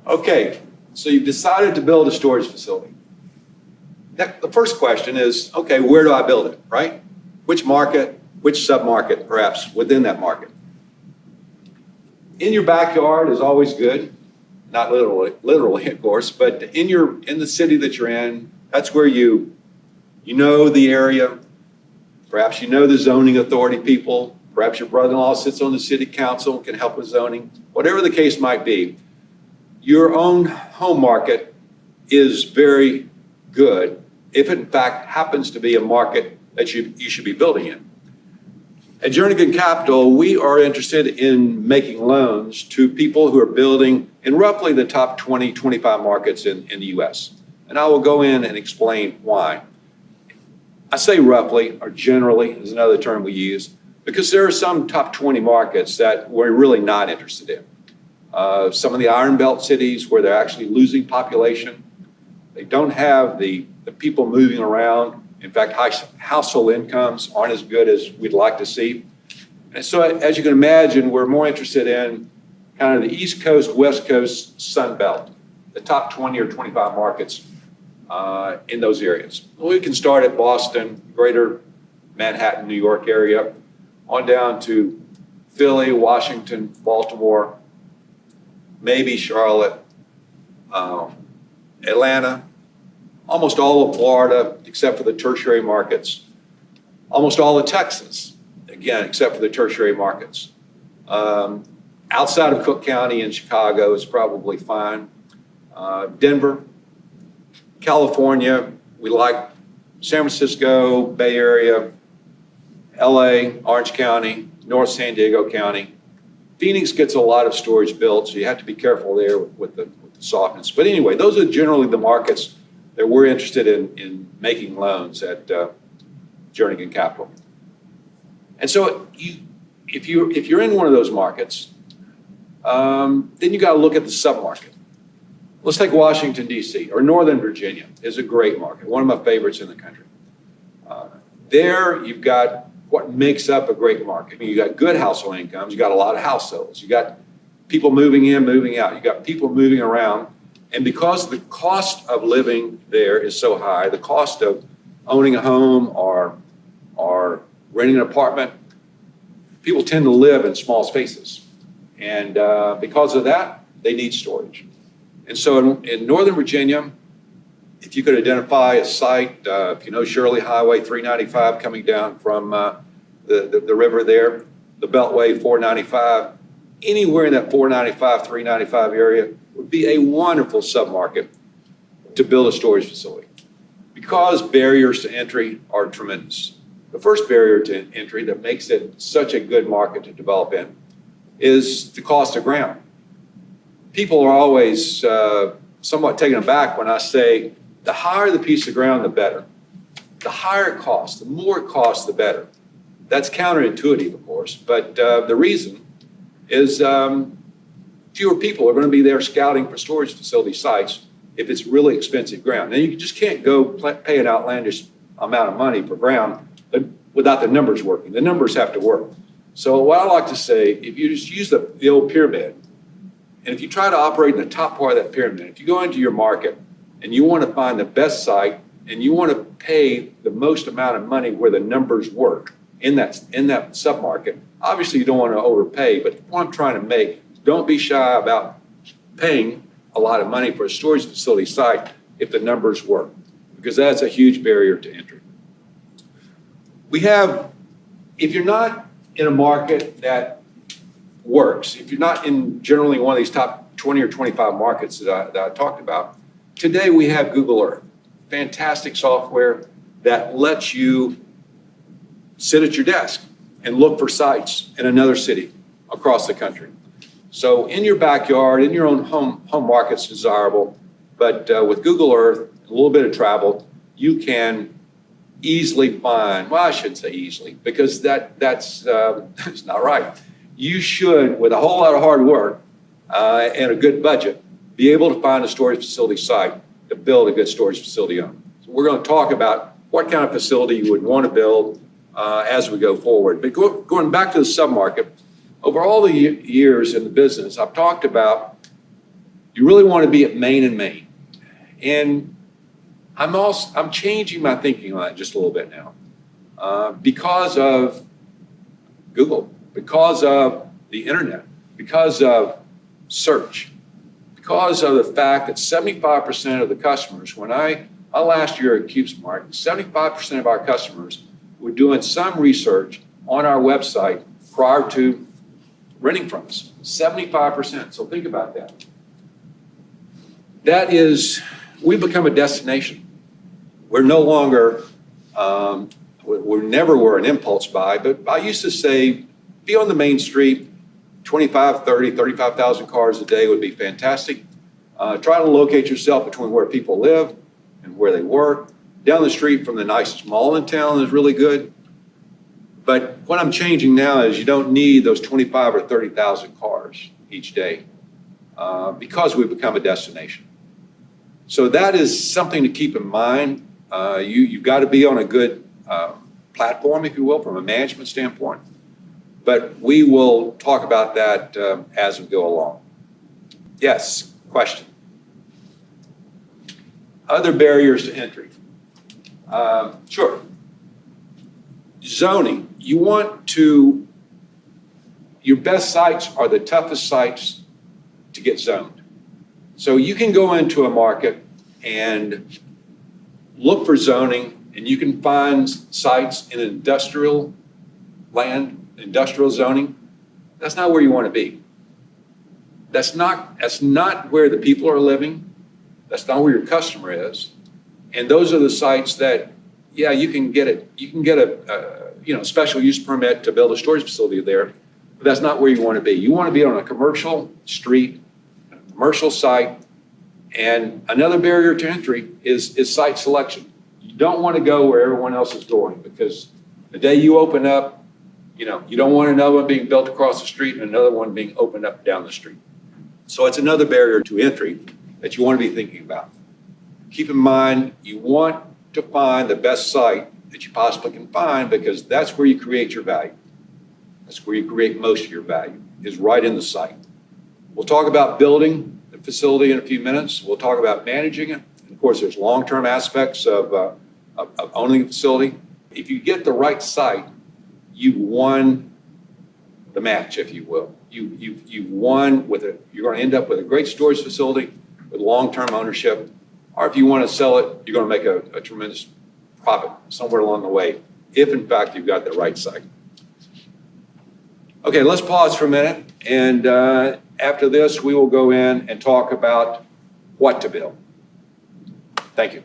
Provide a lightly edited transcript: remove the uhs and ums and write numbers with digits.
Okay, so you've decided to build a storage facility. The first question is, okay, where do I build it, right? Which market, which sub-market, perhaps, within that market? In your backyard is always good, not literally, of course, but in the city that you're in, that's where you know the area, perhaps you know the zoning authority people, perhaps your brother-in-law sits on the city council, can help with zoning, whatever the case might be. Your own home market is very good if it in fact happens to be a market that you should be building in. At Jernigan Capital, we are interested in making loans to people who are building in roughly the top 20, 25 markets in the US. And I will go in and explain why. I say roughly or generally is another term we use because there are some top 20 markets that we're really not interested in. Some of the Iron Belt cities where they're actually losing population. They don't have the people moving around. In fact, household incomes aren't as good as we'd like to see. And so as you can imagine, we're more interested in kind of the East Coast, West Coast, Sun Belt, the top 20 or 25 markets in those areas. We can start at Boston, greater Manhattan, New York area, on down to Philly, Washington, Baltimore, maybe Charlotte, Atlanta, almost all of Florida, except for the tertiary markets, almost all of Texas, again, except for the tertiary markets. Outside of Cook County and Chicago is probably fine. Denver, California, we like San Francisco, Bay Area, LA, Orange County, North San Diego County. Phoenix gets a lot of storage built, so you have to be careful there with the softness. But anyway, those are generally the markets that we're interested in making loans at Jernigan Capital. And so if you're in one of those markets, then you got to look at the submarket. Let's take Washington, D.C., or Northern Virginia is a great market, one of my favorites in the country. There you've got what makes up a great market. You got good household incomes, you got a lot of households, you got people moving in, moving out, you got people moving around. And because the cost of living there is so high, the cost of owning a home or renting an apartment, people tend to live in small spaces. And because of that, they need storage. And so in Northern Virginia, if you could identify a site, if you know Shirley Highway 395 coming down from the river there, the Beltway 495, anywhere in that 495, 395 area would be a wonderful submarket to build a storage facility because barriers to entry are tremendous. The first barrier to entry that makes it such a good market to develop in is the cost of ground. People are always somewhat taken aback when I say the higher the piece of ground, the better. The higher it costs, the more it costs, the better. That's counterintuitive, of course, but the reason is fewer people are going to be there scouting for storage facility sites if it's really expensive ground. Now, you just can't go pay an outlandish amount of money per ground without the numbers working. The numbers have to work. So what I like to say, if you just use the old pyramid, and if you try to operate in the top part of that pyramid, if you go into your market and you want to find the best site and you want to pay the most amount of money where the numbers work in that submarket, obviously you don't want to overpay, but the point I'm trying to make, don't be shy about paying a lot of money for a storage facility site if the numbers work, because that's a huge barrier to entry. If you're not in a market that works, if you're not in generally one of these top 20 or 25 markets that I talked about, today we have Google Earth, fantastic software that lets you sit at your desk and look for sites in another city across the country. So in your backyard, in your own home market's desirable, but with Google Earth, a little bit of travel, you can easily find, well, I shouldn't say easily, because that's not right. You should, with a whole lot of hard work and a good budget, be able to find a storage facility site to build a good storage facility on. So we're going to talk about what kind of facility you would want to build as we go forward. But going back to the submarket, over all the years in the business, I've talked about You really want to be at Main and Main. And I'm changing my thinking on that just a little bit now because of Google, because of the internet, because of search, because of the fact that 75% of the customers, when last year at CubeSmart, 75% of our customers were doing some research on our website prior to renting from us. 75%. So think about that. That is, we've become a destination. We're no longer, we never were an impulse buy, but I used to say, be on the main street, 25, 30, 35,000 cars a day would be fantastic. Try to locate yourself between where people live and where they work. Down the street from the nicest mall in town is really good. But what I'm changing now is you don't need those 25 or 30,000 cars each day because we've become a destination. So that is something to keep in mind. You've got to be on a good platform, if you will, from a management standpoint. But we will talk about that as we go along. Yes, question. Other barriers to entry. Sure. Zoning. You want to, your best sites are the toughest sites to get zoned. So you can go into a market and look for zoning, and you can find sites in industrial land, industrial zoning. That's not where you want to be. That's not where the people are living. That's not where your customer is. And those are the sites that, yeah, you can get it. You can get a special use permit to build a storage facility there, but that's not where you want to be. You want to be on a commercial street, a commercial site. And another barrier to entry is site selection. You don't want to go where everyone else is going, because the day you open up, you don't want another one being built across the street and another one being opened up down the street. So it's another barrier to entry that you want to be thinking about. Keep in mind, you want to find the best site that you possibly can find, because that's where you create your value. That's where you create most of your value, is right in the site. We'll talk about building the facility in a few minutes. We'll talk about managing it. And of course, there's long-term aspects of owning a facility. If you get the right site, you've won the match, if you will. You've won you're going to end up with a great storage facility with long-term ownership. Or if you want to sell it, you're going to make a tremendous profit somewhere along the way, if in fact you've got the right site. Okay, let's pause for a minute. And after this, we will go in and talk about what to build. Thank you.